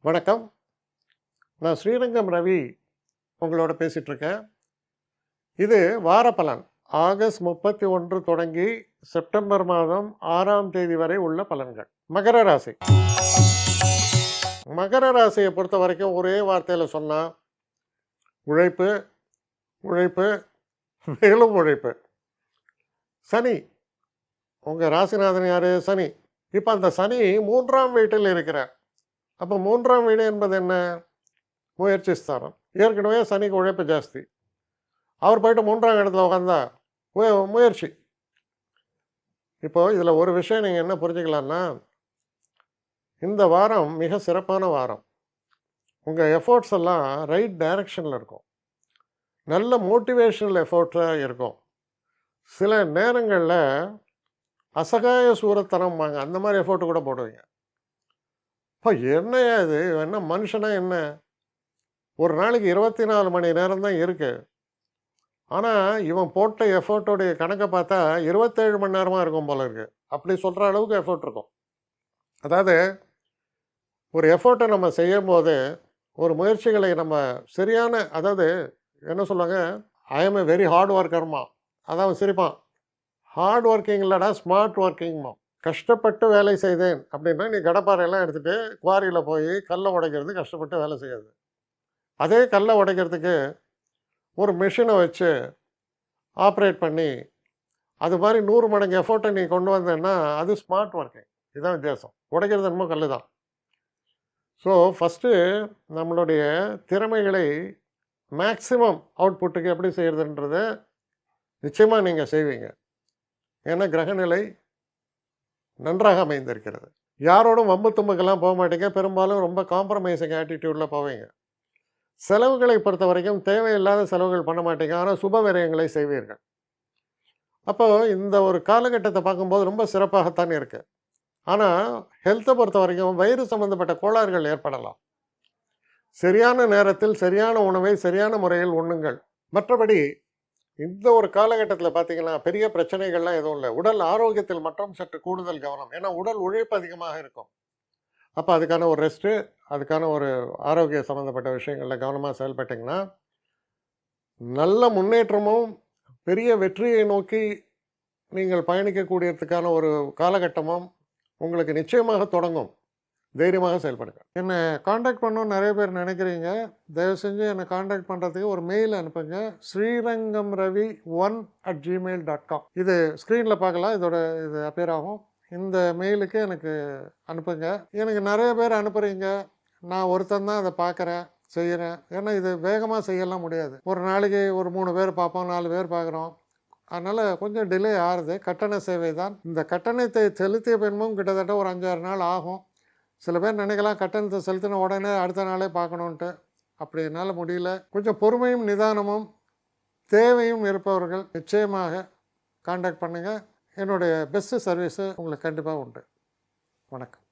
வணக்கம். நான் ஸ்ரீரங்கம் ரவி உங்களோட பேசிகிட்ருக்கேன். இது வாரப்பலன். ஆகஸ்ட் 31 தொடங்கி செப்டம்பர் மாதம் 6ஆம் தேதி வரை உள்ள பலன்கள். மகர ராசி. மகர ராசியை பொறுத்த வரைக்கும் ஒரே வார்த்தையில் சொன்னால் உழைப்பு, உழைப்பு, மேலும் உழைப்பு. சனி, உங்கள் ராசிநாதன் யார்? சனி. இப்போ அந்த சனி 3ஆம் வீட்டில் இருக்கிறார். அப்போ 3ஆம் வீடு என்பது என்ன? முயற்சி ஸ்தானம். ஏற்கனவே சனிக்கு உழைப்பு ஜாஸ்தி. அவர் போயிட்டு 3ஆம் இடத்துல உட்காந்தா முயற்சி. இப்போது இதில் ஒரு விஷயம் நீங்கள் என்ன புரிஞ்சுக்கலான்னா, இந்த வாரம் மிக சிறப்பான வாரம். உங்கள் எஃபோர்ட்ஸ் எல்லாம் ரைட் டைரக்ஷனில் இருக்கும். நல்ல மோட்டிவேஷனல் எஃபோர்ட்டாக இருக்கும். சில நேரங்களில் அசகாய சூரத்தனம் வாங்க அந்த மாதிரி எஃபோர்ட்டு கூட போடுவீங்க. இப்போ என்னையா இது? என்ன மனுஷனா என்ன? ஒரு நாளைக்கு 24 மணி நேரம் தான் இருக்குது. ஆனால் இவன் போட்ட எஃபோர்ட்டோடைய கணக்கை பார்த்தா 27 மணி நேரமாக இருக்கும் போல இருக்குது. அப்படி சொல்கிற அளவுக்கு எஃபோர்ட் இருக்கும். அதாவது ஒரு எஃபோர்ட்டை நம்ம செய்யும்போது, ஒரு முயற்சிகளை நம்ம சரியான, அதாவது என்ன சொல்லுவாங்க, I am a very hard ஒர்க்கர்மா. அதான் சிரிப்பான். ஹார்ட் ஒர்க்கிங் இல்லைடா, ஸ்மார்ட் ஒர்க்கிங்மா. கஷ்டப்பட்டு வேலை செய்தேன் அப்படின்னா, நீ கடப்பாறையெல்லாம் எடுத்துகிட்டு குவாரியில் போய் கல்லை உடைக்கிறது கஷ்டப்பட்டு வேலை செய்யாது. அதே கல்லை உடைக்கிறதுக்கு ஒரு மிஷினை வச்சு ஆப்ரேட் பண்ணி அது மாதிரி 100 மடங்கு எஃபோர்ட்டை நீ கொண்டு வந்தேன்னா அது ஸ்மார்ட் ஒர்க்கிங். இதுதான் வித்தியாசம். உடைக்கிறது என்னமோ கல் தான். ஸோ ஃபஸ்ட்டு நம்மளுடைய திறமைகளை மேக்சிமம் அவுட்புட்டுக்கு எப்படி செய்கிறதுன்றத நிச்சயமாக நீங்கள் செய்வீங்க. ஏன்னா கிரகநிலை நன்றாக அமைந்திருக்கிறது. யாரோடும் வம்பு தும்புக்கெல்லாம் போக மாட்டீங்க. பெரும்பாலும் ரொம்ப காம்ப்ரமைசிங் ஆட்டிடியூடில் போவீங்க. செலவுகளை பொறுத்த வரைக்கும் தேவையில்லாத செலவுகள் பண்ண மாட்டீங்க. ஆனால் சுப விரயங்களை செய்வீர்கள். அப்போ இந்த ஒரு காலகட்டத்தை பார்க்கும்போது ரொம்ப சிறப்பாகத்தான் இருக்குது. ஆனால் ஹெல்த்தை பொறுத்த வரைக்கும் வயிறு சம்மந்தப்பட்ட கோளாறுகள் ஏற்படலாம். சரியான நேரத்தில் சரியான உணவை சரியான முறையில் உண்ணுங்கள். மற்றபடி இந்த ஒரு காலகட்டத்தில் பார்த்தீங்கன்னா பெரிய பிரச்சனைகள்லாம் எதுவும் இல்லை. உடல் ஆரோக்கியத்தில் மட்டும் சற்று கூடுதல் கவனம். ஏன்னா உடல் உழைப்பு அதிகமாக இருக்கும். அப்போ அதுக்கான ஒரு ரெஸ்ட்டு, அதுக்கான ஒரு ஆரோக்கிய சம்மந்தப்பட்ட விஷயங்களில் கவனமாக செயல்பட்டிங்கன்னா நல்ல முன்னேற்றமும் பெரிய வெற்றியை நோக்கி நீங்கள் பயணிக்கக்கூடியதுக்கான ஒரு காலகட்டமும் உங்களுக்கு நிச்சயமாக தொடங்கும். தைரியமாக செயல்படுங்க. என்னை காண்டாக்ட் பண்ணணும்னு நிறைய பேர் நினைக்கிறீங்க. தயவு செஞ்சு என்னை காண்டாக்ட் பண்ணுறதுக்கு ஒரு மெயில் அனுப்புங்க. srirangamravi1@gmail.com. இது ஸ்க்ரீனில் பார்க்கலாம். இது அப்பியர் ஆகும். இந்த மெயிலுக்கு எனக்கு அனுப்புங்க. எனக்கு நிறைய பேர் அனுப்புகிறீங்க. நான் ஒருத்தன் தான் அதை பார்க்குறேன், செய்கிறேன். ஏன்னா இது வேகமாக செய்யலாம் முடியாது. ஒரு நாளைக்கு ஒரு 3 பேர் பார்ப்போம், 4 பேர் பார்க்குறோம். அதனால் கொஞ்சம் டிலே ஆகுது. கட்டண சேவை தான். இந்த கட்டணத்தை செலுத்திய பின்பும் கிட்டத்தட்ட ஒரு 5-6 நாள் ஆகும். சில பேர் நினைக்கலாம் கட்டணத்தை செலுத்தின உடனே அடுத்த நாளே பார்க்கணுன்ட்டு. அப்படி என்னால் முடியல. கொஞ்சம் பொறுமையும் நிதானமும் தேவையும் இருப்பவர்கள் நிச்சயமாக காண்டாக்ட் பண்ணுங்கள். என்னுடைய பெஸ்ட்டு சர்வீஸு உங்களுக்கு கண்டிப்பாக உண்டு. வணக்கம்.